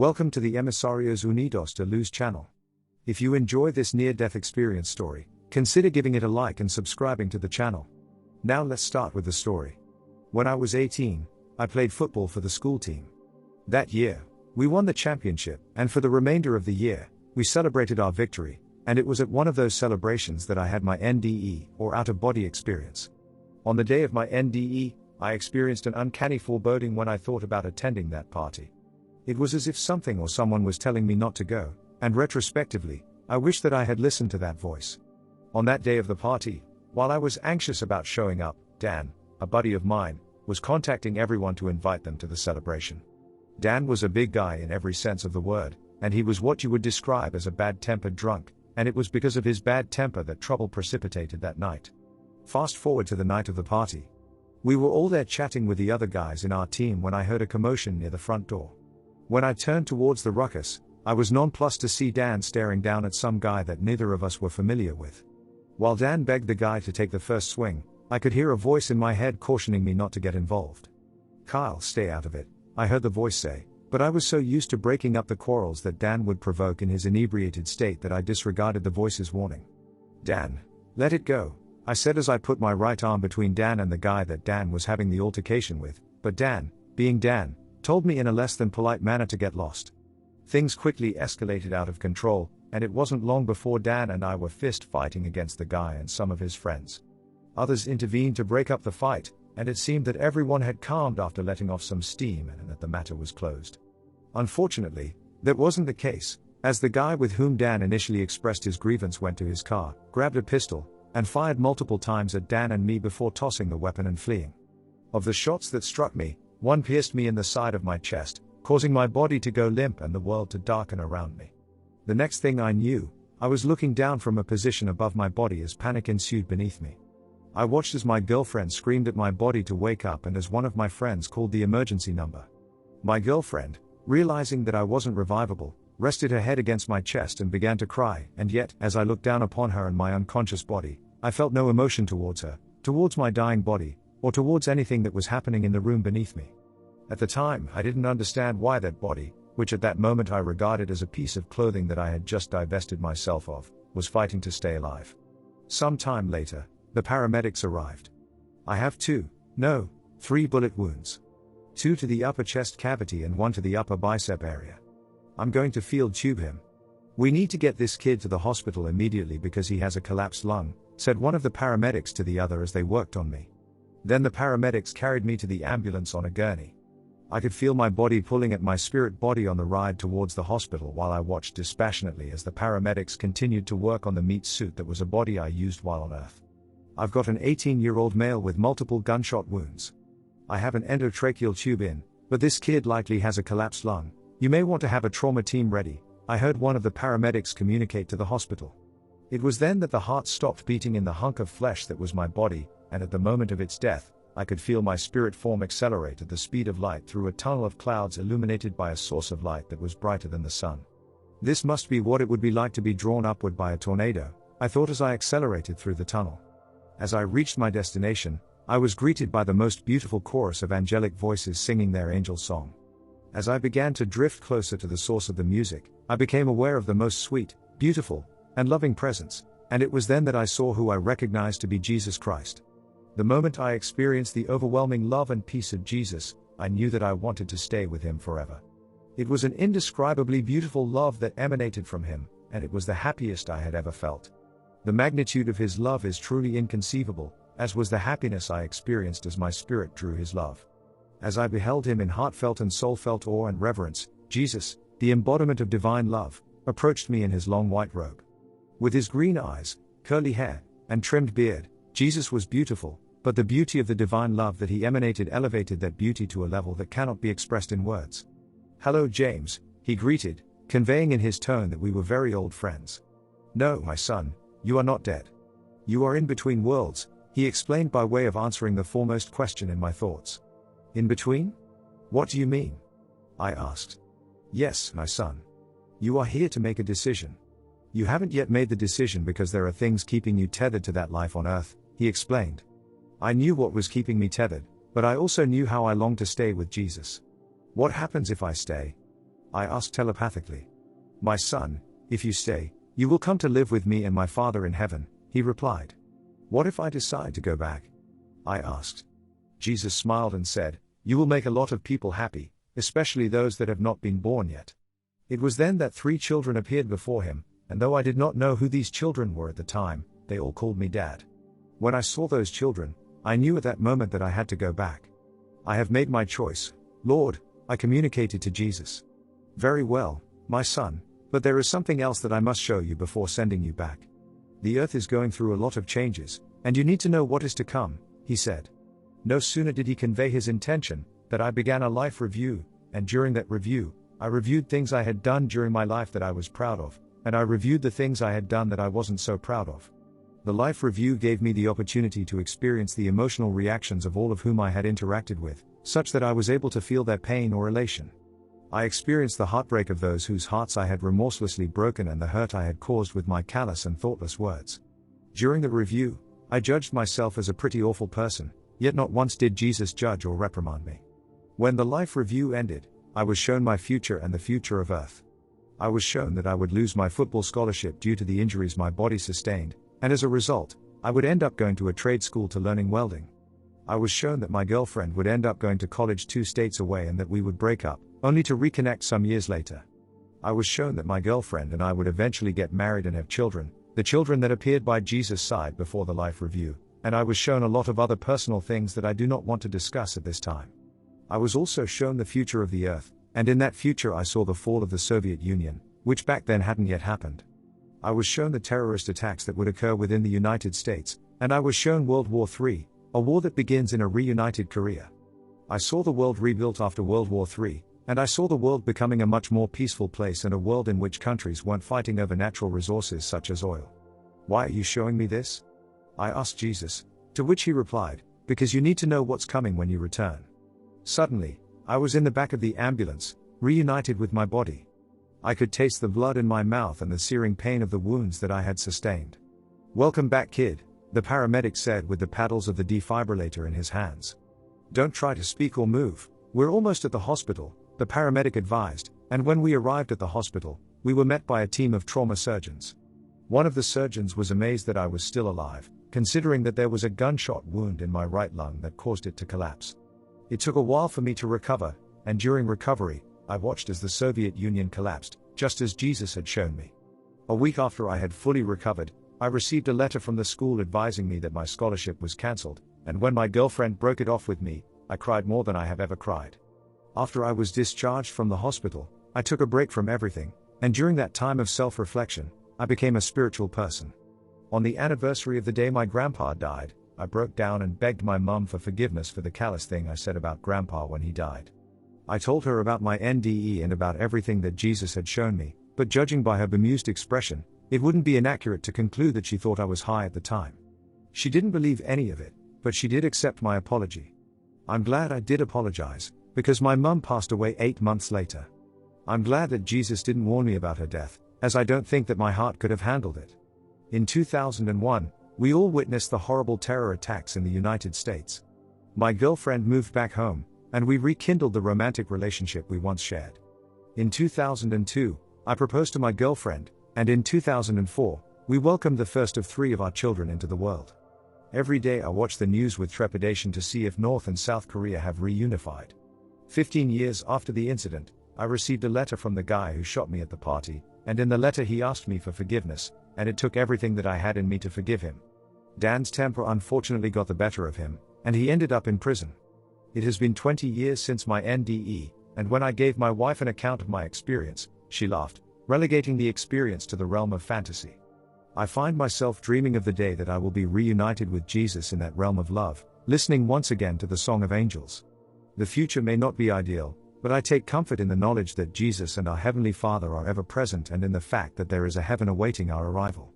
Welcome to the Emisarios Unidos de Luz channel. If you enjoy this near-death experience story, consider giving it a like and subscribing to the channel. Now let's start with the story. When I was 18, I played football for the school team. That year, we won the championship, and for the remainder of the year, we celebrated our victory, and it was at one of those celebrations that I had my NDE, or out-of-body experience. On the day of my NDE, I experienced an uncanny foreboding when I thought about attending that party. It was as if something or someone was telling me not to go, and retrospectively, I wish that I had listened to that voice. On that day of the party, while I was anxious about showing up, Dan, a buddy of mine, was contacting everyone to invite them to the celebration. Dan was a big guy in every sense of the word, and he was what you would describe as a bad-tempered drunk, and it was because of his bad temper that trouble precipitated that night. Fast forward to the night of the party. We were all there chatting with the other guys in our team when I heard a commotion near the front door. When I turned towards the ruckus, I was nonplussed to see Dan staring down at some guy that neither of us were familiar with. While Dan begged the guy to take the first swing, I could hear a voice in my head cautioning me not to get involved. "Kyle, stay out of it," I heard the voice say, but I was so used to breaking up the quarrels that Dan would provoke in his inebriated state that I disregarded the voice's warning. "Dan, let it go," I said as I put my right arm between Dan and the guy that Dan was having the altercation with, but Dan, being Dan, told me in a less than polite manner to get lost. Things quickly escalated out of control, and it wasn't long before Dan and I were fist fighting against the guy and some of his friends. Others intervened to break up the fight, and it seemed that everyone had calmed after letting off some steam and that the matter was closed. Unfortunately, that wasn't the case, as the guy with whom Dan initially expressed his grievance went to his car, grabbed a pistol, and fired multiple times at Dan and me before tossing the weapon and fleeing. Of the shots that struck me, one pierced me in the side of my chest, causing my body to go limp and the world to darken around me. The next thing I knew, I was looking down from a position above my body as panic ensued beneath me. I watched as my girlfriend screamed at my body to wake up and as one of my friends called the emergency number. My girlfriend, realizing that I wasn't revivable, rested her head against my chest and began to cry, and yet, as I looked down upon her and my unconscious body, I felt no emotion towards her, towards my dying body, or towards anything that was happening in the room beneath me. At the time, I didn't understand why that body, which at that moment I regarded as a piece of clothing that I had just divested myself of, was fighting to stay alive. Some time later, the paramedics arrived. I have 3 bullet wounds. 2 to the upper chest cavity and 1 to the upper bicep area. I'm going to field tube him. "We need to get this kid to the hospital immediately because he has a collapsed lung," said one of the paramedics to the other as they worked on me. Then the paramedics carried me to the ambulance on a gurney. I could feel my body pulling at my spirit body on the ride towards the hospital while I watched dispassionately as the paramedics continued to work on the meat suit that was a body I used while on Earth. I've got an 18-year-old male with multiple gunshot wounds. I have an endotracheal tube in, but this kid likely has a collapsed lung. You may want to have a trauma team ready, I heard one of the paramedics communicate to the hospital. It was then that the heart stopped beating in the hunk of flesh that was my body, and at the moment of its death, I could feel my spirit form accelerate at the speed of light through a tunnel of clouds illuminated by a source of light that was brighter than the sun. This must be what it would be like to be drawn upward by a tornado, I thought as I accelerated through the tunnel. As I reached my destination, I was greeted by the most beautiful chorus of angelic voices singing their angel song. As I began to drift closer to the source of the music, I became aware of the most sweet, beautiful, and loving presence, and it was then that I saw who I recognized to be Jesus Christ. The moment I experienced the overwhelming love and peace of Jesus, I knew that I wanted to stay with him forever. It was an indescribably beautiful love that emanated from him, and it was the happiest I had ever felt. The magnitude of his love is truly inconceivable, as was the happiness I experienced as my spirit drew his love. As I beheld him in heartfelt and soul-felt awe and reverence, Jesus, the embodiment of divine love, approached me in his long white robe. With his green eyes, curly hair, and trimmed beard, Jesus was beautiful, but the beauty of the divine love that he emanated elevated that beauty to a level that cannot be expressed in words. "Hello, James," he greeted, conveying in his tone that we were very old friends. "No, my son, you are not dead. You are in between worlds," he explained by way of answering the foremost question in my thoughts. "In between? What do you mean?" I asked. "Yes, my son. You are here to make a decision. You haven't yet made the decision because there are things keeping you tethered to that life on Earth," he explained. I knew what was keeping me tethered, but I also knew how I longed to stay with Jesus. "What happens if I stay?" I asked telepathically. My son, if you stay, you will come to live with me and my Father in heaven, he replied. What if I decide to go back? I asked. Jesus smiled and said, you will make a lot of people happy, especially those that have not been born yet. It was then that 3 children appeared before him, and though I did not know who these children were at the time, they all called me Dad. When I saw those children, I knew at that moment that I had to go back. I have made my choice, Lord, I communicated to Jesus. Very well, my son, but there is something else that I must show you before sending you back. The earth is going through a lot of changes, and you need to know what is to come, he said. No sooner did he convey his intention, that I began a life review, and during that review, I reviewed things I had done during my life that I was proud of, and I reviewed the things I had done that I wasn't so proud of. The life review gave me the opportunity to experience the emotional reactions of all of whom I had interacted with, such that I was able to feel their pain or elation. I experienced the heartbreak of those whose hearts I had remorselessly broken and the hurt I had caused with my callous and thoughtless words. During the review, I judged myself as a pretty awful person, yet not once did Jesus judge or reprimand me. When the life review ended, I was shown my future and the future of Earth. I was shown that I would lose my football scholarship due to the injuries my body sustained, and as a result, I would end up going to a trade school to learning welding. I was shown that my girlfriend would end up going to college 2 states away and that we would break up, only to reconnect some years later. I was shown that my girlfriend and I would eventually get married and have children, the children that appeared by Jesus' side before the life review, and I was shown a lot of other personal things that I do not want to discuss at this time. I was also shown the future of the earth, and in that future I saw the fall of the Soviet Union, which back then hadn't yet happened. I was shown the terrorist attacks that would occur within the United States, and I was shown World War III, a war that begins in a reunited Korea. I saw the world rebuilt after World War III, and I saw the world becoming a much more peaceful place and a world in which countries weren't fighting over natural resources such as oil. Why are you showing me this? I asked Jesus, to which he replied, because you need to know what's coming when you return. Suddenly, I was in the back of the ambulance, reunited with my body. I could taste the blood in my mouth and the searing pain of the wounds that I had sustained. Welcome back, kid, the paramedic said with the paddles of the defibrillator in his hands. Don't try to speak or move, we're almost at the hospital, the paramedic advised, and when we arrived at the hospital, we were met by a team of trauma surgeons. One of the surgeons was amazed that I was still alive, considering that there was a gunshot wound in my right lung that caused it to collapse. It took a while for me to recover, and during recovery, I watched as the Soviet Union collapsed, just as Jesus had shown me. A week after I had fully recovered, I received a letter from the school advising me that my scholarship was cancelled, and when my girlfriend broke it off with me, I cried more than I have ever cried. After I was discharged from the hospital, I took a break from everything, and during that time of self-reflection, I became a spiritual person. On the anniversary of the day my grandpa died, I broke down and begged my mum for forgiveness for the callous thing I said about grandpa when he died. I told her about my NDE and about everything that Jesus had shown me, but judging by her bemused expression, it wouldn't be inaccurate to conclude that she thought I was high at the time. She didn't believe any of it, but she did accept my apology. I'm glad I did apologize, because my mum passed away 8 months later. I'm glad that Jesus didn't warn me about her death, as I don't think that my heart could have handled it. In 2001, we all witnessed the horrible terror attacks in the United States. My girlfriend moved back home, and we rekindled the romantic relationship we once shared. In 2002, I proposed to my girlfriend, and in 2004, we welcomed the first of 3 of our children into the world. Every day I watch the news with trepidation to see if North and South Korea have reunified. 15 years after the incident, I received a letter from the guy who shot me at the party, and in the letter he asked me for forgiveness, and it took everything that I had in me to forgive him. Dan's temper unfortunately got the better of him, and he ended up in prison. It has been 20 years since my NDE, and when I gave my wife an account of my experience, she laughed, relegating the experience to the realm of fantasy. I find myself dreaming of the day that I will be reunited with Jesus in that realm of love, listening once again to the Song of Angels. The future may not be ideal, but I take comfort in the knowledge that Jesus and our Heavenly Father are ever present and in the fact that there is a heaven awaiting our arrival.